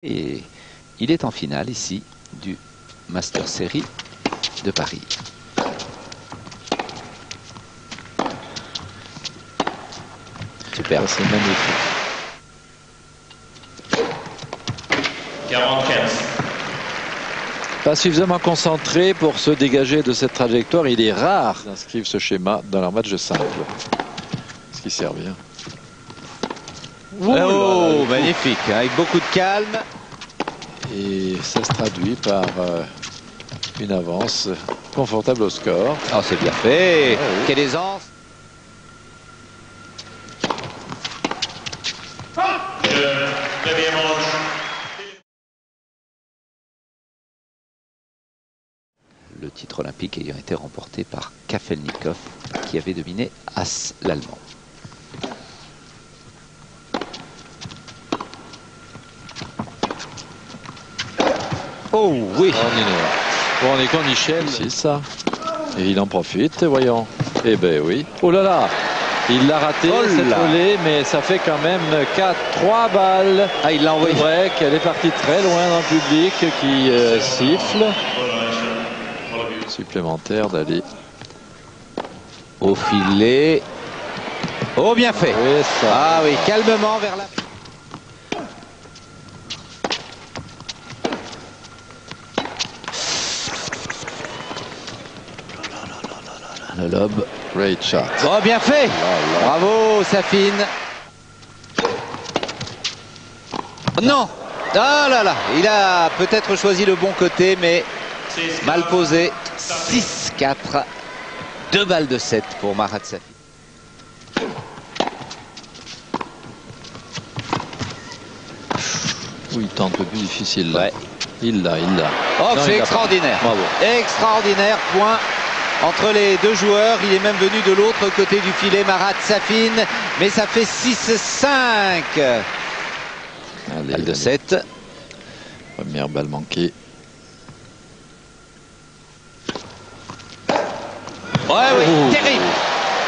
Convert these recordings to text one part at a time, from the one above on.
Et il est en finale ici du Master Series de Paris. Super, c'est magnifique. 45. Pas suffisamment concentré pour se dégager de cette trajectoire. Il est rare d'inscrire ce schéma dans leur match de simple. Ce qui sert bien. Oh, magnifique, hein, avec beaucoup de calme. Et ça se traduit par une avance confortable au score. Oh, c'est bien fait. Ah, oui. Quelle aisance. Deuxième manche. Le titre olympique ayant été remporté par Kafelnikov, qui avait dominé As l'Allemand. Oh oui. Bon, on est quand Michel, c'est ça. Et il en profite, voyons. Eh ben oui. Oh là là. Il l'a raté, Oh cette là. volée, mais ça fait quand même 3 balles. Ah, il l'a envoyé. C'est vrai qu'elle est partie très loin dans le public qui siffle. Supplémentaire d'aller. Au filet. Oh, bien fait. Oui, ça. Ah oui, calmement vers la... Le lob. Great shot. Oh, bien fait. Bravo, Safin. Non. Oh là là. Il a peut-être choisi le bon côté, mais mal posé. 6-4. 2 balles de 7 pour Marat Safin. Oui, il tente le plus difficile là. Ouais. Il l'a. Oh, Non, c'est il l'a extraordinaire. pas. Bravo. Extraordinaire point entre les deux joueurs. Il est même venu de l'autre côté du filet, Marat Safin. Mais ça fait 6-5. Allez, Balle de allez. 7. Première balle manquée. Ouais, oui, Oh. terrible.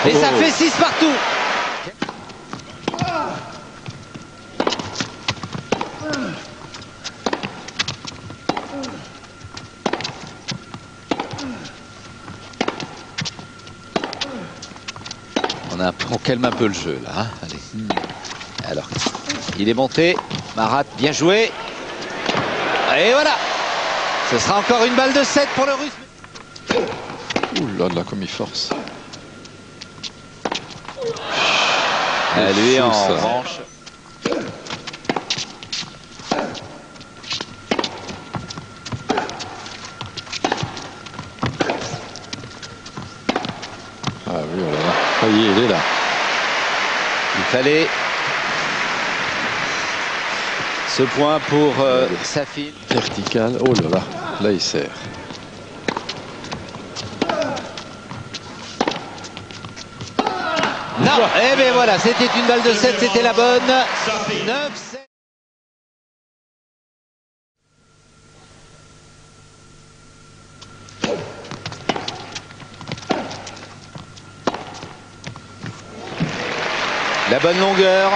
Et ça fait 6 partout. On calme un peu le jeu là. Hein. Allez. Alors, il est monté. Marat, bien joué. Et voilà. Ce sera encore une balle de 7 pour le Russe. Ouh là là, comme il force. Lui fou, en ça. revanche. Ah oui, oh là là. Ça y est, il est là. Il fallait ce point pour Safin. Vertical. Oh là là. Là, il sert. Non, eh bien voilà, c'était une balle de 7, c'était la bonne. 9-7. La bonne longueur.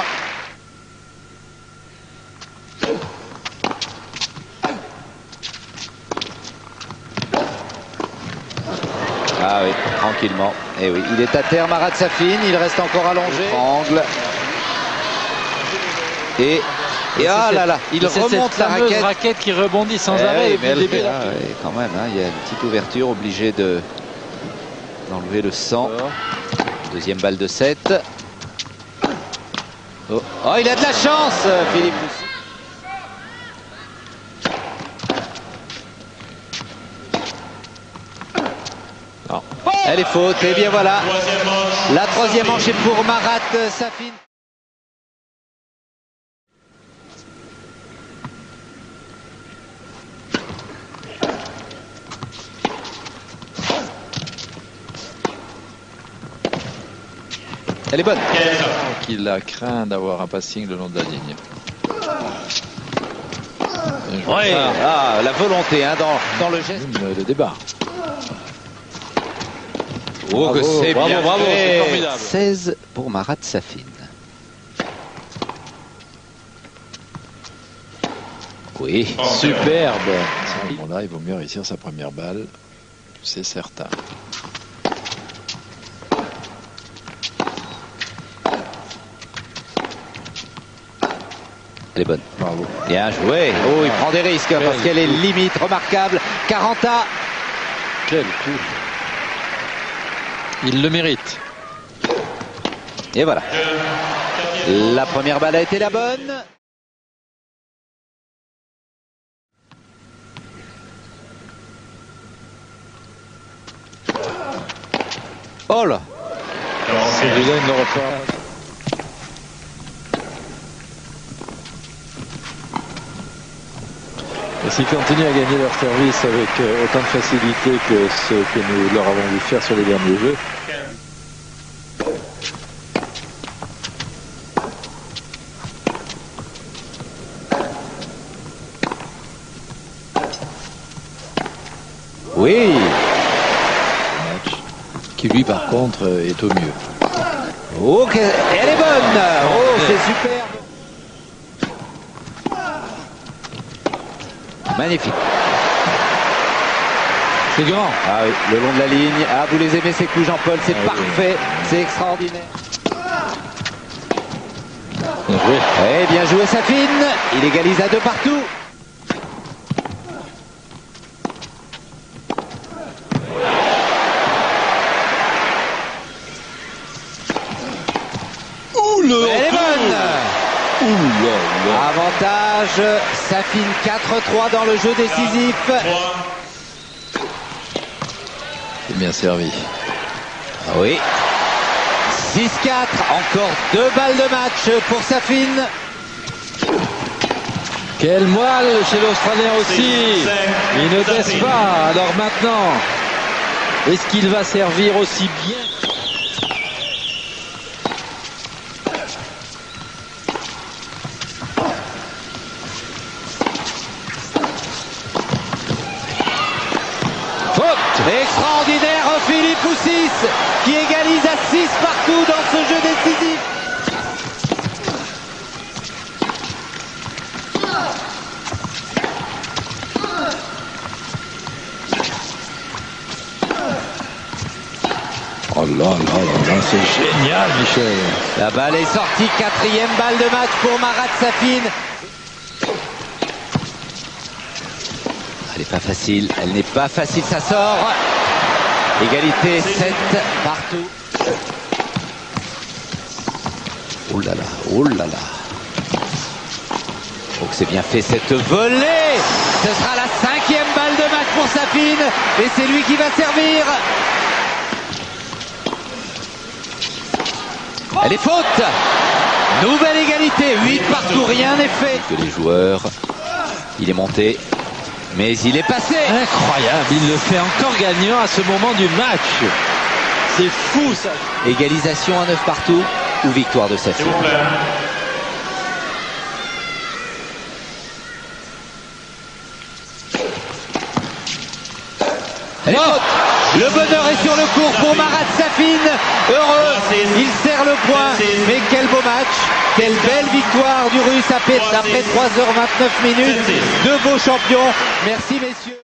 Ah oui, tranquillement. Et oui, il est à terre, Marat Safin. Il reste encore allongé. Angle. Et ah là là, il remonte la raquette. raquette qui rebondit sans Eh arrêt. oui, mais depuis le début. ah ouais, quand même, hein, il y a une petite ouverture, obligé d'enlever le sang. Deuxième balle de 7. Oh, oh, il a de la chance, Philippe Lucie. Non. Elle est faute, et bien voilà. La troisième manche est pour Marat Safin. Elle est bonne. Il a craint d'avoir un passing le long de la ligne. Bien joué. Ouais. Ah, la volonté hein, dans le geste. Le débat. Oh, que c'est bien bravo, fait. c'est formidable. 16 pour Marat Safin. Oui. Superbe. À ce moment-là, il vaut mieux réussir sa première balle, c'est certain. Elle est bonne. Bravo. Bien joué. Oh, il prend des risques parce qu'elle est limite remarquable. 40A. Quel coup. Il le mérite. Et voilà. La première balle a été la bonne. Oh là. Celui-là, il n'aura pas. Et s'ils continuent à gagner leur service avec autant de facilité que ce que nous leur avons vu faire sur les derniers jeux, Oui. match qui lui par contre est au mieux. Oh, elle est bonne. Oh, c'est superbe. Magnifique. C'est grand. Ah oui, le long de la ligne. Ah, vous les aimez ces coups, Jean-Paul. C'est Ah, parfait. C'est extraordinaire. Bien joué. Eh bien joué, Safine. Il égalise à 2 partout. Elle est bonne. Avantage, Safine 4-3 dans le jeu décisif. C'est bien servi. Ah oui. 6-4, encore 2 balles de match pour Safine. Quel moelle chez l'Australien aussi. Il ne baisse pas. Alors maintenant, est-ce qu'il va servir aussi bien? Extraordinaire, Philippe Poussis qui égalise à 6 partout dans ce jeu décisif. Oh là là là là, c'est génial, Michel. La balle est sortie, 4e balle de match pour Marat Safine. Elle n'est pas facile, elle n'est pas facile, ça sort. Égalité 7 partout. Oh là là, oh là là. Oh, c'est bien fait cette volée. Ce sera la 5e balle de match pour Safine. Et c'est lui qui va servir. Elle est faute. Nouvelle égalité, 8 partout, rien n'est fait. Que les joueurs, il est monté. Mais il est passé. Incroyable, il le fait encore gagnant à ce moment du match. C'est fou ça. Égalisation à 9 partout ou victoire de Safine. Le bonheur est sur le cours pour Marat Safine. Heureux, il serre le point. Mais quel beau match. Quelle belle victoire du Russe après 3h29 minutes. 2 beaux champions. Merci messieurs.